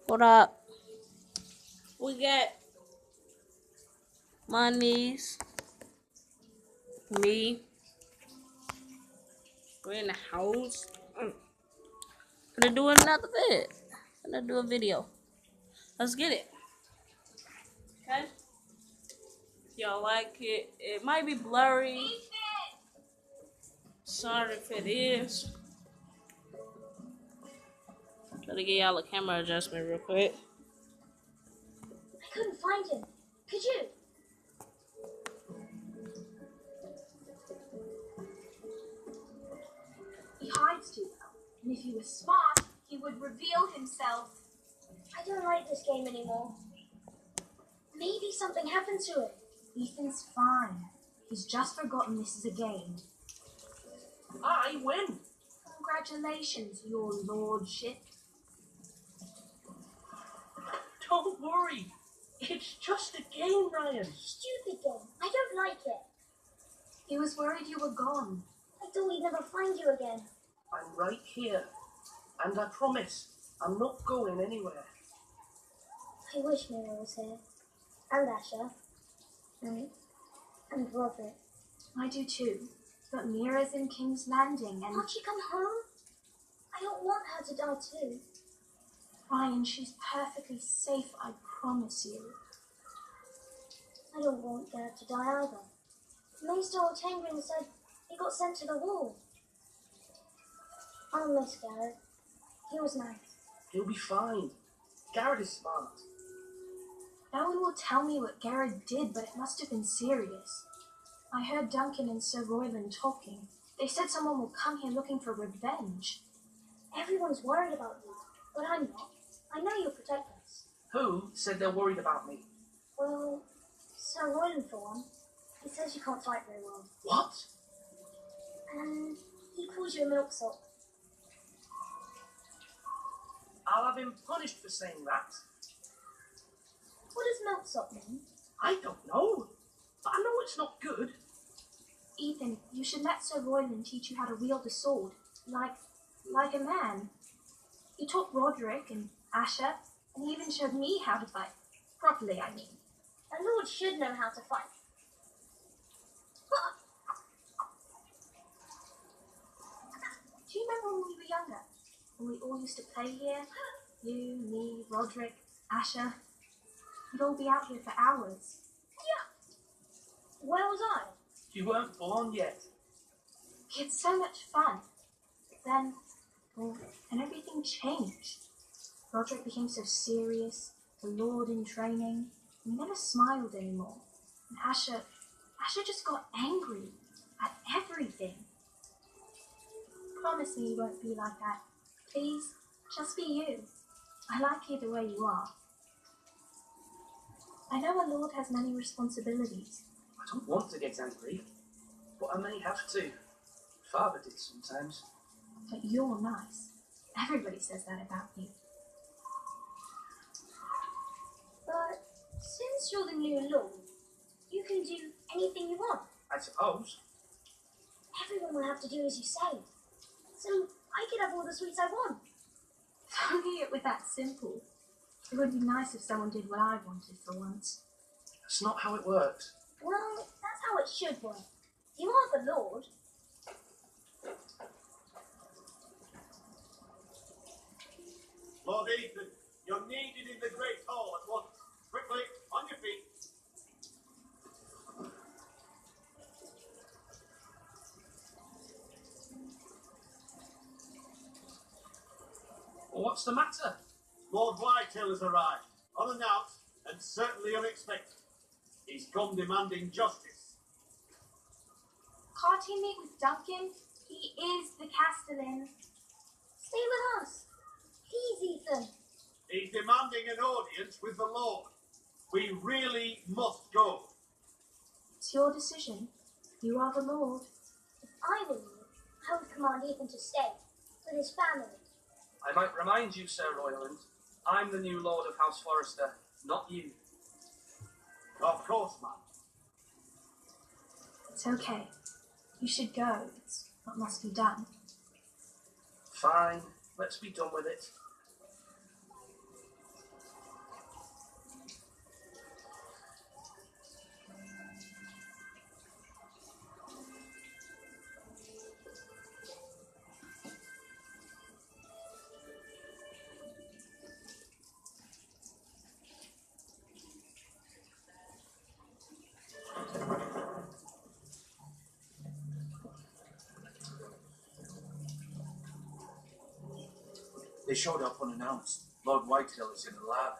What up? We got my niece, me, we're in the house. Gonna do another bit. Gonna do a video. Let's get it. Okay? Y'all like it? It might be blurry. Sorry if it is. Let me get y'all a camera adjustment real quick. I couldn't find him. Could you? He hides too well, and if he was smart, he would reveal himself. I don't like this game anymore. Maybe something happened to it. Ethan's fine. He's just forgotten this is a game. I win. Congratulations, your lordship. Don't worry. It's just a game, Ryan. Stupid game. I don't like it. He was worried you were gone. I thought we'd never find you again. I'm right here. And I promise, I'm not going anywhere. I wish Mira was here. And Asher. And Roderick. I do too. But Mira's in King's Landing and... Can't she come home? I don't want her to die too. Ryan, she's perfectly safe, I promise you. I don't want Garrett to die either. Maester Ortangren said he got sent to the wall. I'll miss Garrett. He was nice. He'll be fine. Garrett is smart. No one will tell me what Garrett did, but it must have been serious. I heard Duncan and Sir Royland talking. They said someone will come here looking for revenge. Everyone's worried about you, but I'm not. I know you'll protect us. Who said they're worried about me? Well, Sir Royland for one. He says you can't fight very well. What? And he calls you a milksop. I'll have him punished for saying that. What does milksop mean? I don't know. But I know it's not good. Ethan, you should let Sir Royland teach you how to wield a sword, like a man. He taught Roderick and Asher, and he even showed me how to fight. Properly, I mean. A lord should know how to fight. Do you remember when we were younger? When we all used to play here? You, me, Roderick, Asher. We'd all be out here for hours. Where was I? You weren't born yet. We had so much fun. But then everything changed. Roderick became so serious, the Lord in training. He never smiled anymore. And Asher just got angry at everything. Promise me you won't be like that. Please, just be you. I like you the way you are. I know a lord has many responsibilities. I don't want to get angry, but I may have to. Father did sometimes. But you're nice. Everybody says that about you. But since you're the new lord, you can do anything you want. I suppose. Everyone will have to do as you say. So I could have all the sweets I want. If only it were that simple. It would be nice if someone did what I wanted for once. That's not how it works. Well, that's how it should work. You are the lord. Lord Ethan, you're needed in the Great Hall at once. Quickly, on your feet. Well, what's the matter? Lord Whitehill has arrived, unannounced and certainly unexpected. He's come demanding justice. Can't he meet with Duncan? He is the Castellan. Stay with us. Please, Ethan. He's demanding an audience with the Lord. We really must go. It's your decision. You are the Lord. If I were you, I would command Ethan to stay with his family. I might remind you, Sir Royland, I'm the new Lord of House Forrester, not you. Of course, ma'am. It's okay. You should go. It's what must be done. Fine, let's be done with it. They showed up unannounced. Lord Whitehill is in a lather.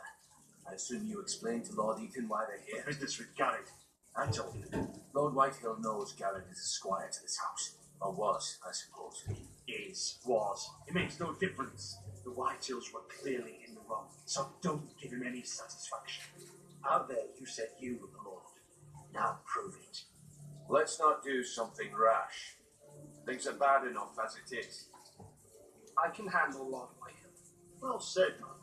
I assume you explained to Lord Ethan why they're here. Business with Garrett. I told him. Lord Whitehill knows Garrett is a squire to this house. Or was, I suppose. Was. It makes no difference. The Whitehills were clearly in the wrong, so don't give him any satisfaction. Out there, you said you were the Lord. Now prove it. Let's not do something rash. Things are bad enough as it is. I can handle Lord Whitehill. Well said, my lord.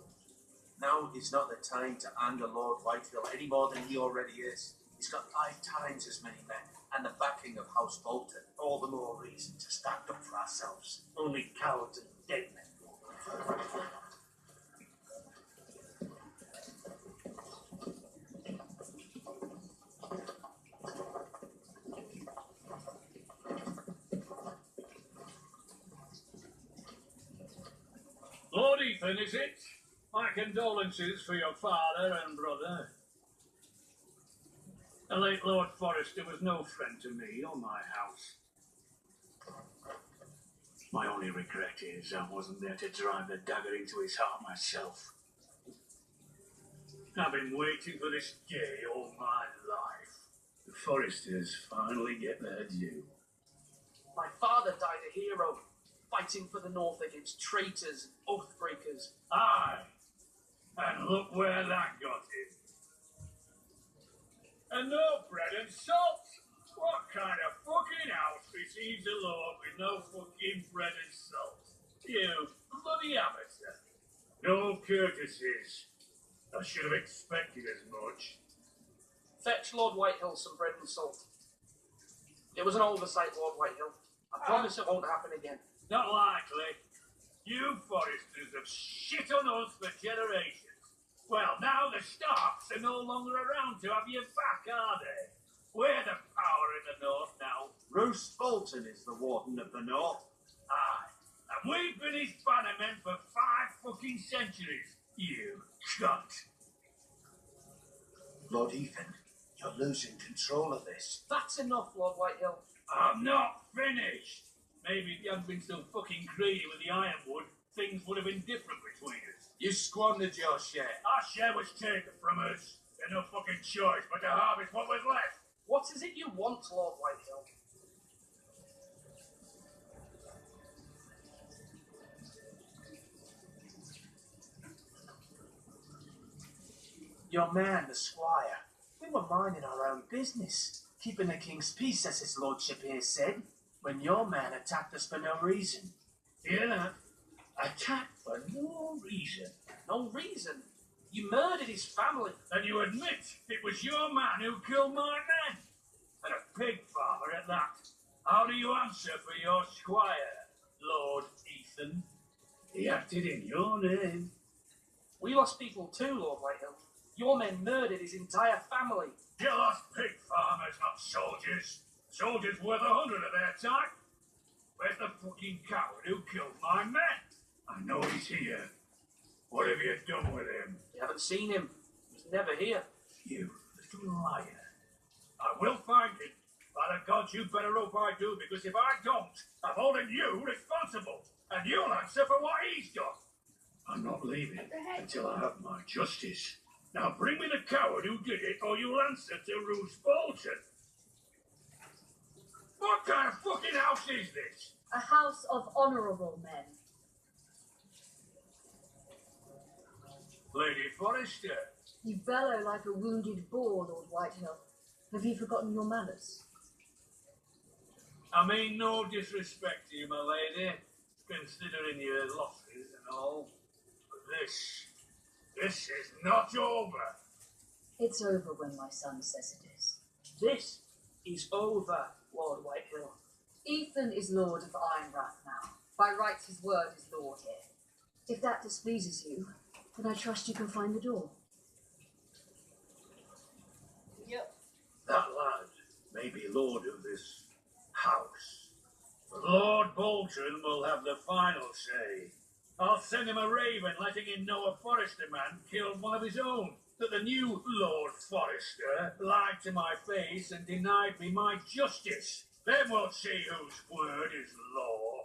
Now is not the time to anger Lord Whitehill any more than he already is. He's got 5 times as many men, and the backing of House Bolton. All the more reason to stand up for ourselves. Only cowards and dead men. Lord Ethan, is it? My condolences for your father and brother. The late Lord Forrester was no friend to me or my house. My only regret is I wasn't there to drive the dagger into his heart myself. I've been waiting for this day all my life. The Forresters finally get their due. My father died a hero, fighting for the North against traitors, oath breakers. Aye, and look where that got him. And no bread and salt. What kind of fucking house receives a lord with no fucking bread and salt? You bloody amateur. No courtesies. I should have expected as much. Fetch Lord Whitehill some bread and salt. It was an oversight, Lord Whitehill. I promise it won't happen again. Not likely. You Forresters have shit on us for generations. Well, now the Starks are no longer around to have your back, are they? We're the power in the North now. Roose Bolton is the Warden of the North. Aye. And we've been his bannermen for 5 fucking centuries. You cunt. Lord Ethan, you're losing control of this. That's enough, Lord Whitehill. I'm not finished. Maybe if you hadn't been so fucking greedy with the ironwood, things would have been different between us. You squandered your share. Our share was taken from us. There's no fucking choice but to harvest what was left. What is it you want, Lord Whitehill? Your man, the squire. We were minding our own business, keeping the king's peace, as his lordship here said, when your man attacked us for no reason. Hear that? Attacked for no reason. No reason. You murdered his family. And you admit it was your man who killed my men. And a pig farmer at that. How do you answer for your squire, Lord Ethan? He acted in your name. We lost people too, Lord Whitehill. Your men murdered his entire family. You lost pig farmers, not soldiers. Soldiers worth 100 of their time. Where's the fucking coward who killed my men? I know he's here. What have you done with him? You haven't seen him. He was never here. You little liar. I will find him. By the gods, you better hope I do, because if I don't, I'm holding you responsible. And you'll answer for what he's done. I'm not leaving until I have my justice. Now bring me the coward who did it, or you'll answer to Roose Bolton. What kind of fucking house is this? A house of honourable men. Lady Forrester. You bellow like a wounded boar, Lord Whitehill. Have you forgotten your manners? I mean no disrespect to you, my lady, considering your losses and all. But this is not over. It's over when my son says it is. This is over, Lord Whitehill. Ethan is Lord of Ironrath now. By rights his word is law here. If that displeases you, then I trust you can find the door. Yep. That lad may be lord of this house, but Lord Bolton will have the final say. I'll send him a raven letting him know a Forrester man killed one of his own, that the new Lord Forrester lied to my face and denied me my justice. Then we'll see whose word is law.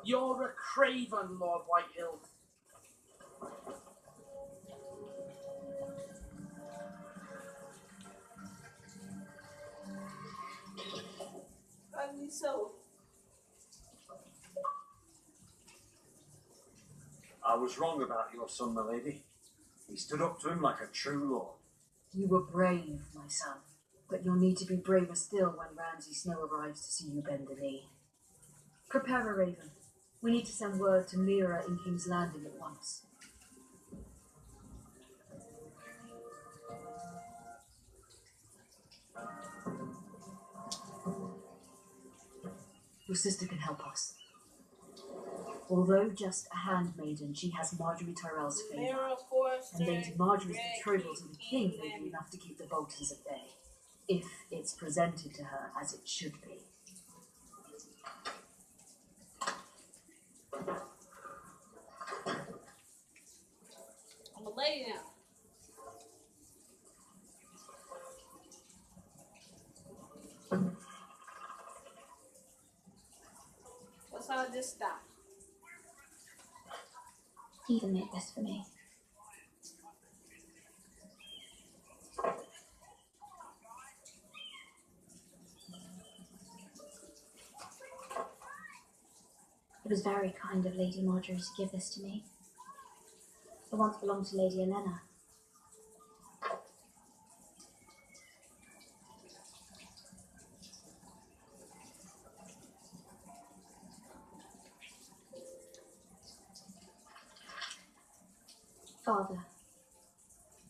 You're a craven, Lord Whitehill. Ugly so. I was wrong about your son, my lady. He stood up to him like a true lord. You were brave, my son, but you'll need to be braver still when Ramsay Snow arrives to see you bend the knee. Prepare a raven. We need to send word to Mira in King's Landing at once. Your sister can help us. Although just a handmaiden, she has Marjorie Tyrell's favour. Mirror Forrester, And Lady Marjorie's Greg, betrothal to the king may Ethan. be enough to keep the Boltons at bay, if it's presented to her as it should be. I'm gonna lay down. What's all this stuff? Ethan made this for me. It was very kind of Lady Marjorie to give this to me. It once belonged to Lady Elena. Father,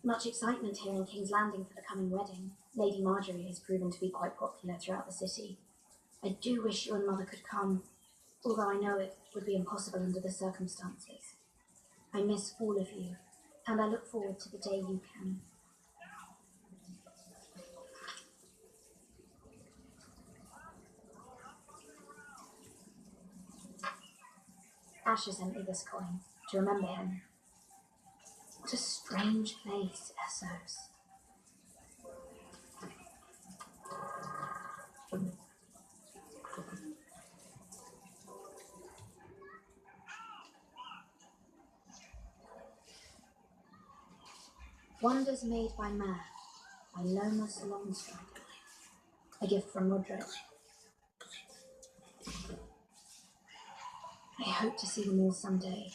much excitement here in King's Landing for the coming wedding. Lady Marjorie has proven to be quite popular throughout the city. I do wish you and Mother could come, although I know it would be impossible under the circumstances. I miss all of you, and I look forward to the day you can. Asher sent me this coin to remember him. What a strange place, Essos. Wonders Made by Man by Lomas Longstride. A gift from Roderick. I hope to see them all someday.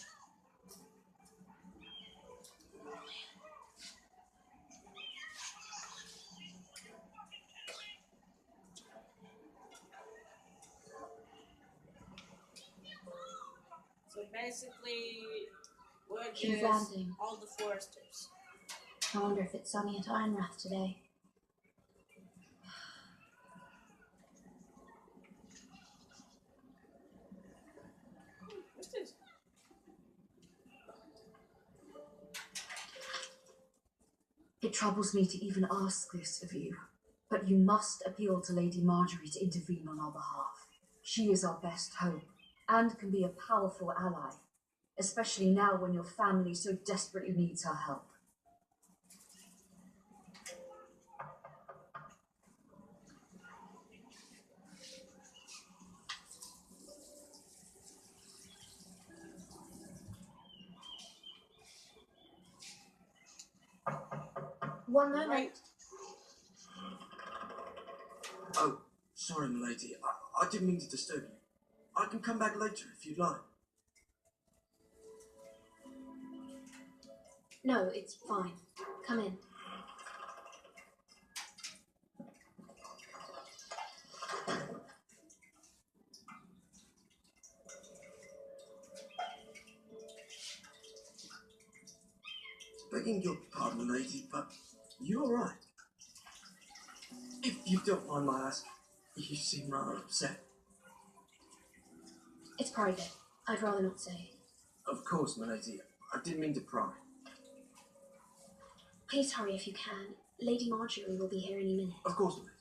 So basically, we're King's just Landing. all the Foresters. I wonder if it's sunny at Ironrath today. What's this? It troubles me to even ask this of you, but you must appeal to Lady Marjorie to intervene on our behalf. She is our best hope, and can be a powerful ally, especially now when your family so desperately needs her help. One moment. Right. Oh, sorry, milady. I didn't mean to disturb you. I can come back later if you'd like. No, it's fine. Come in. Begging your pardon, lady, but you all right? If you don't mind my asking, you seem rather upset. It's private. I'd rather not say. Of course, my lady. I didn't mean to pry. Please hurry if you can. Lady Marjorie will be here any minute. Of course, my lady.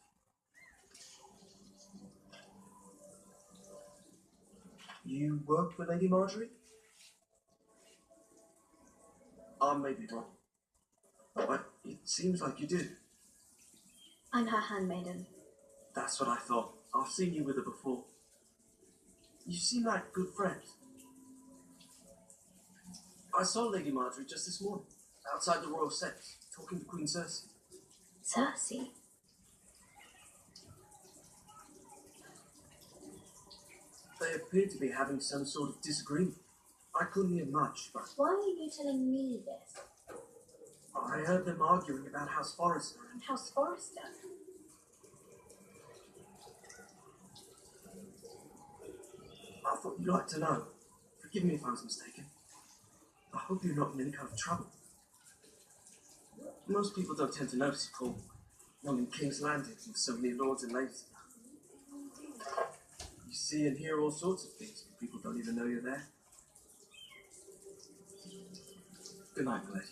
You work for Lady Marjorie? I may be wrong, but it seems like you do. I'm her handmaiden. That's what I thought. I've seen you with her before. You seem like good friends. I saw Lady Marjorie just this morning, outside the royal seats, talking to Queen Cersei. Cersei? They appeared to be having some sort of disagreement. I couldn't hear much, but Why are you telling me this? I heard them arguing about House Forrester. And House Forrester? I thought you'd like to know. Forgive me if I was mistaken. I hope you're not in any kind of trouble. Most people don't tend to notice it all. Not in King's Landing with so many lords and ladies. You see and hear all sorts of things, but people don't even know you're there. Good night, my lady.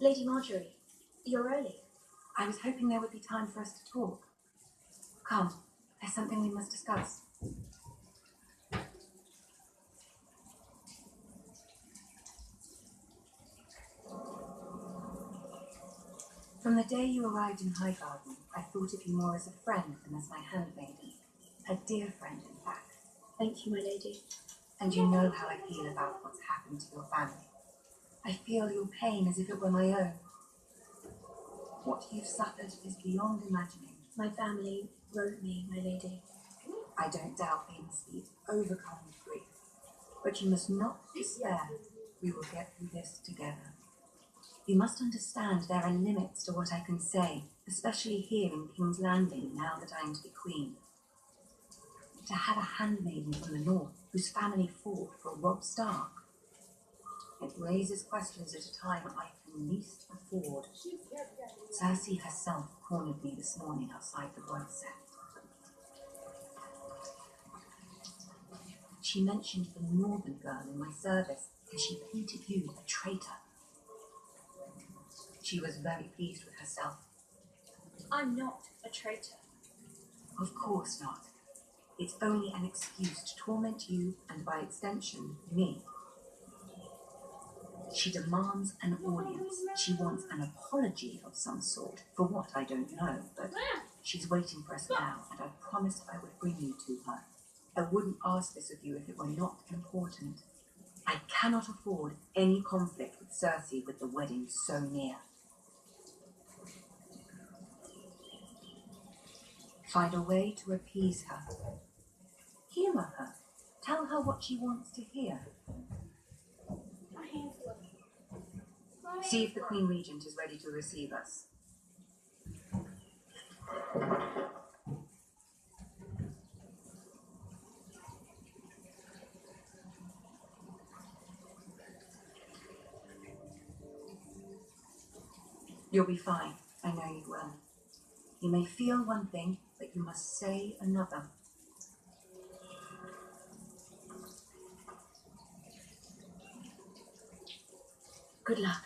Lady Marjorie, you're early. I was hoping there would be time for us to talk. Come, there's something we must discuss. From the day you arrived in Highgarden, I thought of you more as a friend than as my handmaiden. A dear friend, in fact. Thank you, my lady. And you know how I feel about what's happened to your family. I feel your pain as if it were my own. What you've suffered is beyond imagining. My family wrote me, my lady. I don't doubt they must be overcome with grief. But you must not despair. We will get through this together. You must understand there are limits to what I can say, especially here in King's Landing, now that I am to be queen. To have a handmaiden from the north whose family fought for Robb Stark. It raises questions at a time I can least afford. Cersei herself cornered me this morning outside the royal set. She mentioned the northern girl in my service, and she painted you a traitor. She was very pleased with herself. I'm not a traitor. Of course not. It's only an excuse to torment you, and by extension, me. She demands an audience. She wants an apology of some sort. For what, I don't know, but she's waiting for us now, and I promised I would bring you to her. I wouldn't ask this of you if it were not important. I cannot afford any conflict with Cersei with the wedding so near. Find a way to appease her. Humour her. Tell her what she wants to hear. See if the Queen Regent is ready to receive us. You'll be fine. I know you will. You may feel one thing, but you must say another. Good luck.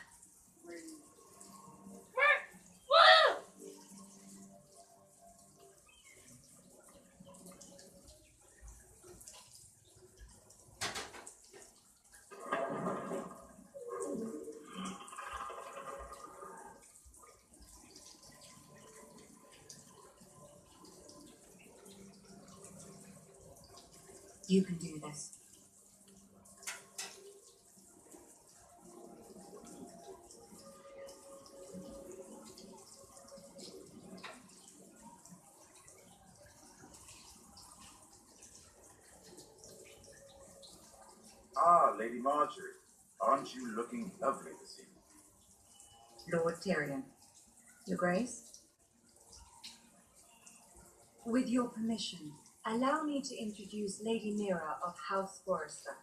You can do this. Ah, Lady Marjorie. Aren't you looking lovely this evening? Lord Tyrion. Your Grace? With your permission, allow me to introduce Lady Mira of House Forrester.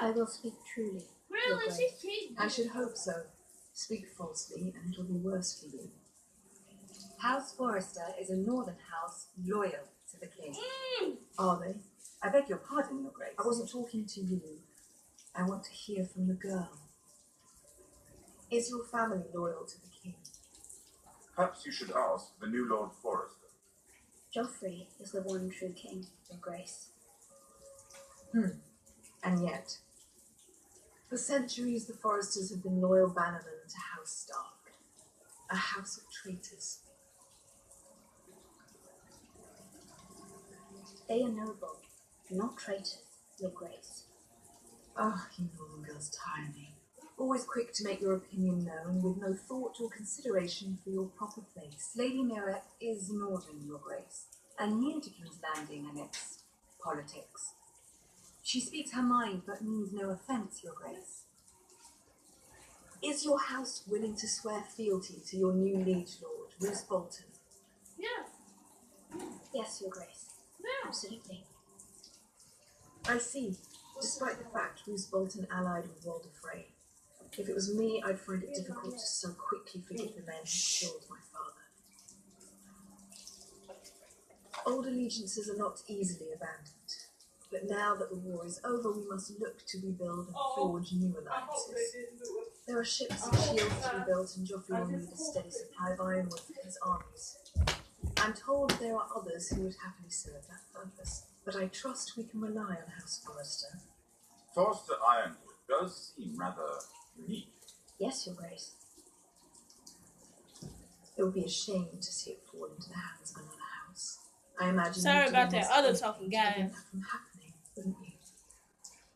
I will speak truly. Your Really? Grace. I should hope so. Speak falsely, and it'll be worse for you. House Forrester is a northern house loyal to the king. Are they? I beg your pardon, Your Grace. I wasn't talking to you. I want to hear from the girl. Is your family loyal to the king? Perhaps you should ask the new Lord Forrester. Joffrey is the one true king, Your Grace. And yet, for centuries the Foresters have been loyal bannermen to House Stark, a house of traitors. They are noble, not traitors, Your Grace. Oh, you northern girls tire me. Always quick to make your opinion known, with no thought or consideration for your proper place. Lady Mirek is northern, Your Grace, and new to King's Landing and its politics. She speaks her mind, but means no offence, Your Grace. Is your house willing to swear fealty to your new liege lord, Roose Bolton? Yeah. Yes, Your Grace. Yeah. Absolutely. I see. Despite the fact Roose Bolton allied with Walder Frey. If it was me, I'd find it difficult to so quickly forgive the men who killed my father. Old allegiances are not easily abandoned. But now that the war is over, we must look to rebuild and forge new alliances. There are ships and shields to be built, and Joffrey will need a steady supply of ironwood for his armies. I'm told there are others who would happily serve that purpose, but I trust we can rely on House Forrester. Forster Ironwood does seem rather unique. Yes, Your Grace. It would be a shame to see it fall into the hands of another house. I imagine. Sorry you about two that must other hope talking to guy. prevent that from happening, wouldn't you?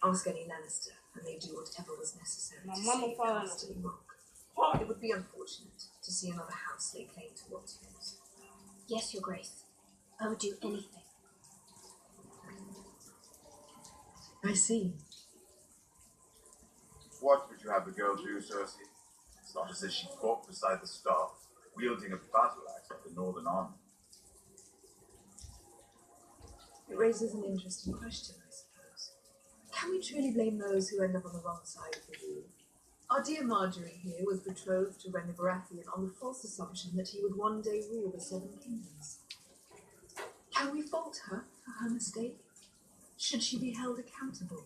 Ask any Lannister, and they do whatever was necessary My to mama save falling Casterly Rock. It would be unfortunate to see another house lay claim to what's yours. Yes, Your Grace. I would do anything. I see. What would you have the girl do, Cersei? It's not as if she fought beside the staff, wielding a battle axe of the Northern Army. It raises an interesting question, I suppose. Can we truly blame those who end up on the wrong side of the rule? Our dear Marjorie here was betrothed to Renly Baratheon on the false assumption that he would one day rule the Seven Kingdoms. Can we fault her for her mistake? Should she be held accountable?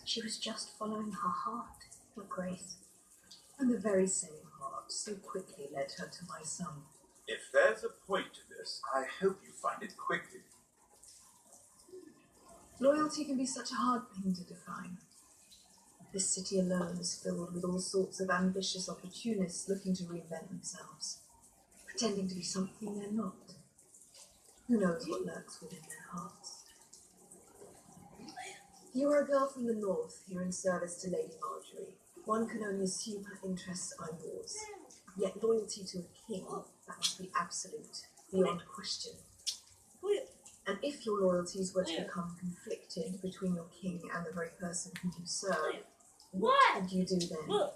She was just following her heart, Your Grace. And the very same heart so quickly led her to my son. If there's a point to this, I hope you find it quickly. Loyalty can be such a hard thing to define. This city alone is filled with all sorts of ambitious opportunists looking to reinvent themselves, pretending to be something they're not. Who knows what lurks within their hearts? You are a girl from the north, here in service to Lady Marjorie. One can only assume her interests are yours. Yet loyalty to a king, that must be absolute, beyond question. And if your loyalties were to become conflicted between your king and the very person whom you serve, what would you do then? Look.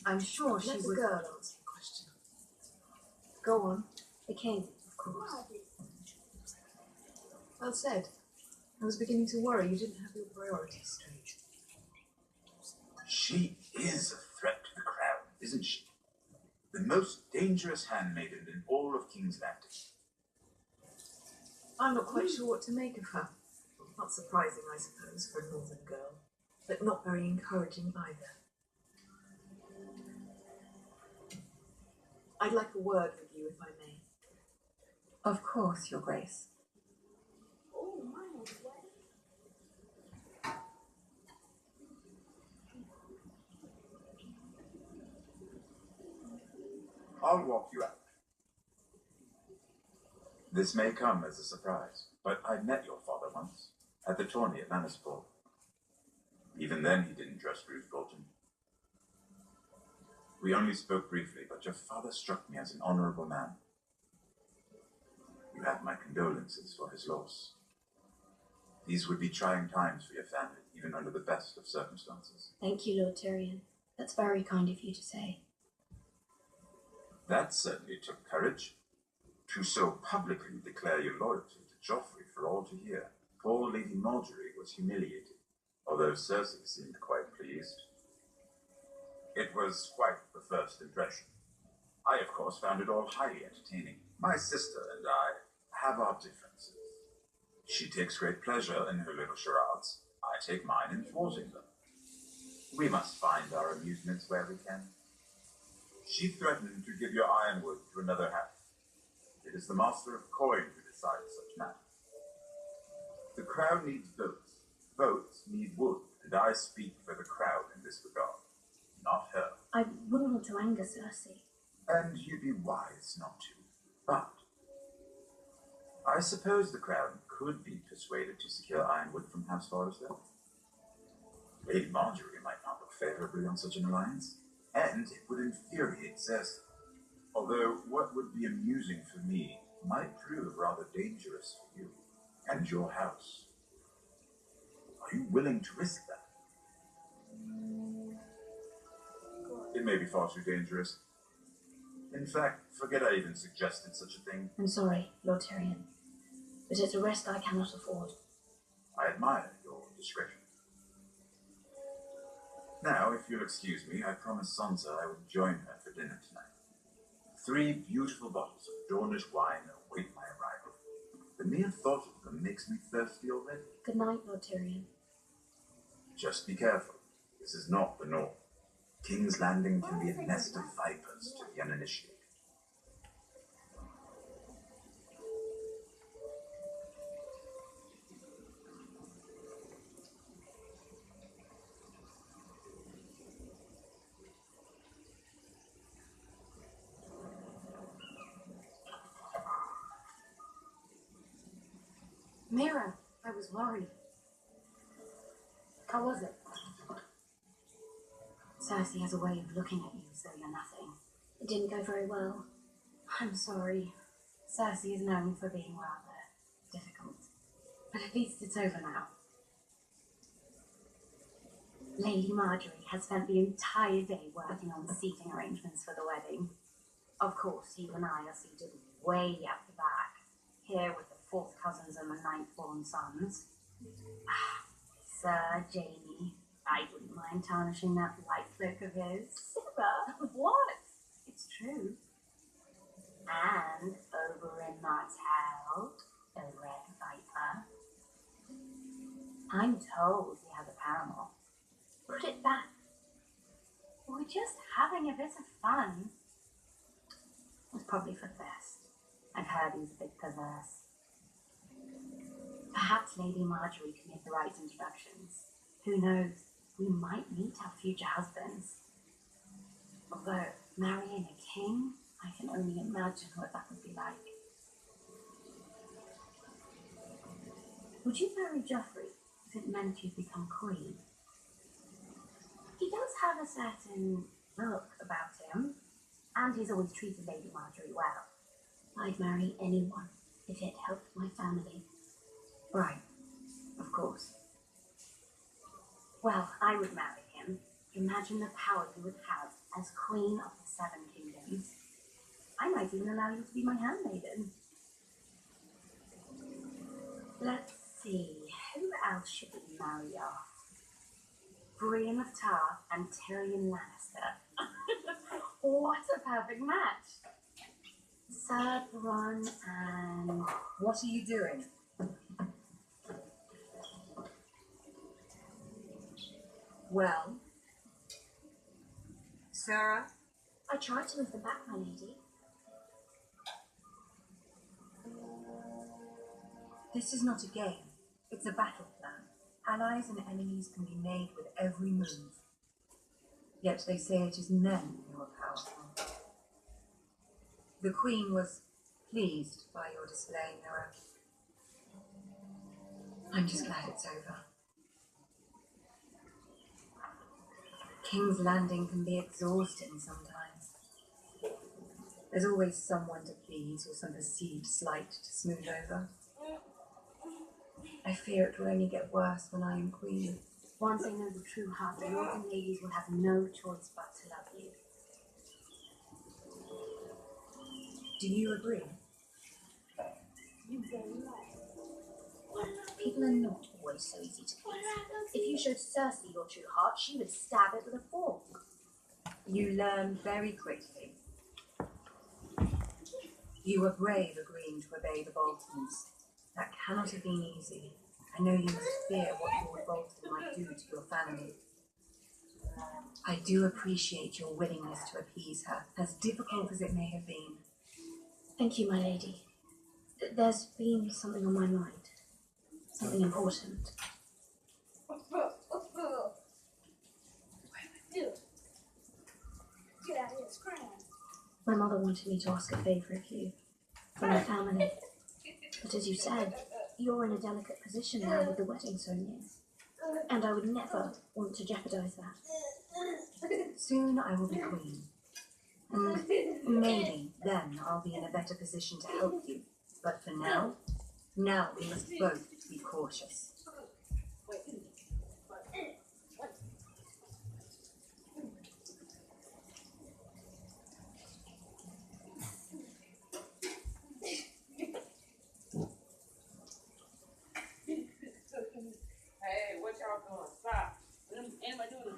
I'm sure she was a girl answer the question. Go on. The king. Of course. Well said. I was beginning to worry you didn't have your priorities straight. She is a threat to the crown, isn't she? The most dangerous handmaiden in all of King's Landing. I'm not quite sure what to make of her. Not surprising, I suppose, for a northern girl, but not very encouraging either. I'd like a word with you, if I may. Of course, Your Grace. I'll walk you out. This may come as a surprise, but I met your father once, at the tourney at Lannisport. Even then he didn't trust Roose Bolton. We only spoke briefly, but your father struck me as an honorable man. You have my condolences for his loss. These would be trying times for your family, even under the best of circumstances. Thank you, Lord Tyrion. That's very kind of you to say. That certainly took courage. To so publicly declare your loyalty to Joffrey for all to hear. Poor Lady Marjorie was humiliated, although Cersei seemed quite pleased. It was quite the first impression. I, of course, found it all highly entertaining. My sister and I have our differences. She takes great pleasure in her little charades. I take mine in thwarting them. We must find our amusements where we can. She threatened to give your ironwood to another house. It is the master of coin who decides such matters. The crown needs votes. Votes need wood, and I speak for the crown in this regard, not her. I wouldn't want to anger Cersei. And you'd be wise not to. But I suppose the crown could be persuaded to secure ironwood from House Forrester. Lady Marjorie might not look favorably on such an alliance, and it would infuriate Cersei. Although what would be amusing for me might prove rather dangerous for you and your house. Are you willing to risk that? It may be far too dangerous. In fact, forget I even suggested such a thing. I'm sorry, Lord Tyrion, but it's a risk I cannot afford. I admire your discretion. Now, if you'll excuse me, I promised Sansa I would join her for dinner tonight. 3 beautiful bottles of Dornish wine await my arrival. The mere thought of them makes me thirsty already. Good night, Lord Tyrion. Just be careful. This is not the norm. King's Landing can be a nest of vipers to the uninitiated. Mira, I was worried. How was it? Cersei has a way of looking at you so you're nothing. It didn't go very well. I'm sorry. Cersei is known for being rather difficult. But at least it's over now. Lady Marjorie has spent the entire day working on the seating arrangements for the wedding. Of course, you and I are seated way at the back, here with the 4th cousins and the 9th-born sons. Sir Jaime, I wouldn't mind tarnishing that white cloak of his. Sarah, what? It's true. And over in Martell, the Red Viper, I'm told he has a paramour. Put it back. We're just having a bit of fun. It's probably for the best. I've heard he's a bit perverse. Perhaps Lady Marjorie can make the right introductions. Who knows? We might meet our future husbands. Although, marrying a king, I can only imagine what that would be like. Would you marry Joffrey if it meant you'd become queen? He does have a certain look about him, and he's always treated Lady Marjorie well. I'd marry anyone if it helped my family. Right, of course. Well, I would marry him. Imagine the power you would have as Queen of the 7 Kingdoms. I might even allow you to be my handmaiden. Let's see, who else should we marry off? Brienne of Tarth and Tyrion Lannister. What a perfect match. Sir Bronn and... What are you doing? Well, Sarah? I tried to move them back, my lady. This is not a game. It's a battle plan. Allies and enemies can be made with every move. Yet they say it is men who are powerful. The Queen was pleased by your display, Mira. I'm just glad it's over. King's Landing can be exhausting sometimes. There's always someone to please or some perceived slight to smooth over. I fear it will only get worse when I am queen. Once they know the true heart, the Northern ladies will have no choice but to love you. Do you agree? People are not always so easy to please. If you showed Cersei your true heart, she would stab it with a fork. You learn very quickly. You were brave agreeing to obey the Boltons. That cannot have been easy. I know you must fear what Lord Bolton might do to your family. I do appreciate your willingness to appease her, as difficult as it may have been. Thank you, my lady. There's been something on my mind. Something important. My mother wanted me to ask a favour of you, from the family. But as you said, you're in a delicate position now with the wedding so near. And I would never want to jeopardise that. Soon I will be queen. And maybe then I'll be in a better position to help you. But for now we must both be cautious. Hey, what y'all doing? Stop. Ain't I doing it?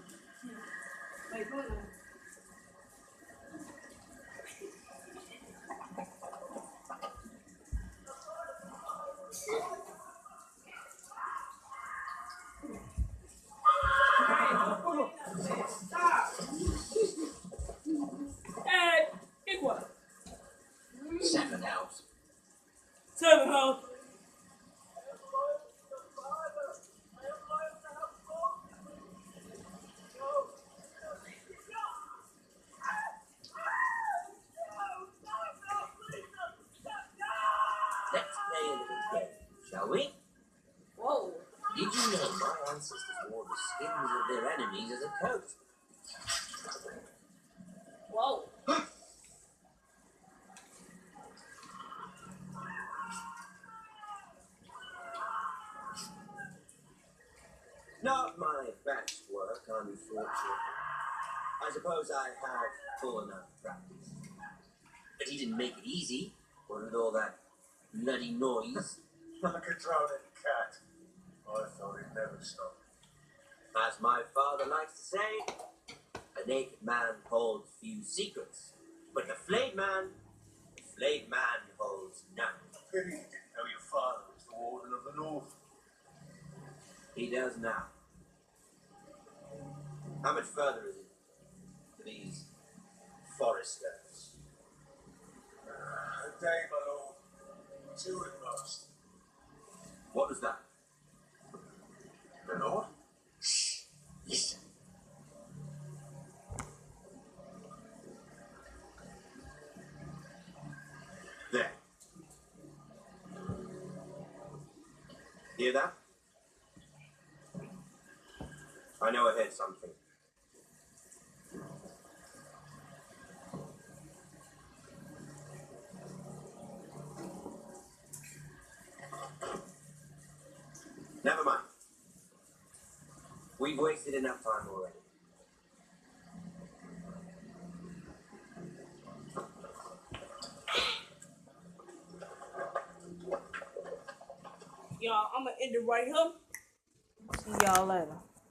Hey, come on now. Stop! Hey, get what? 7 hours. 7 house. Let's play a little game, shall we? Whoa. Did you know my ancestors wore the skins of their enemies as a coat? Whoa. Not my best work, unfortunately. I suppose I have full enough practice. But he didn't make it easy, what with all that bloody noise. Like a drowning cat. I thought he'd never stop. As my father likes to say, a naked man holds few secrets, but the flayed man holds none. Pity you didn't know your father was the Warden of the North. He does now. How much further is it to these foresters? A day, my lord. 2 at most. What was that? My lord? Shh! Listen. There. Hear that? I know I heard something. Never mind. We've wasted enough time already. Y'all, I'm gonna end it right here. See y'all later.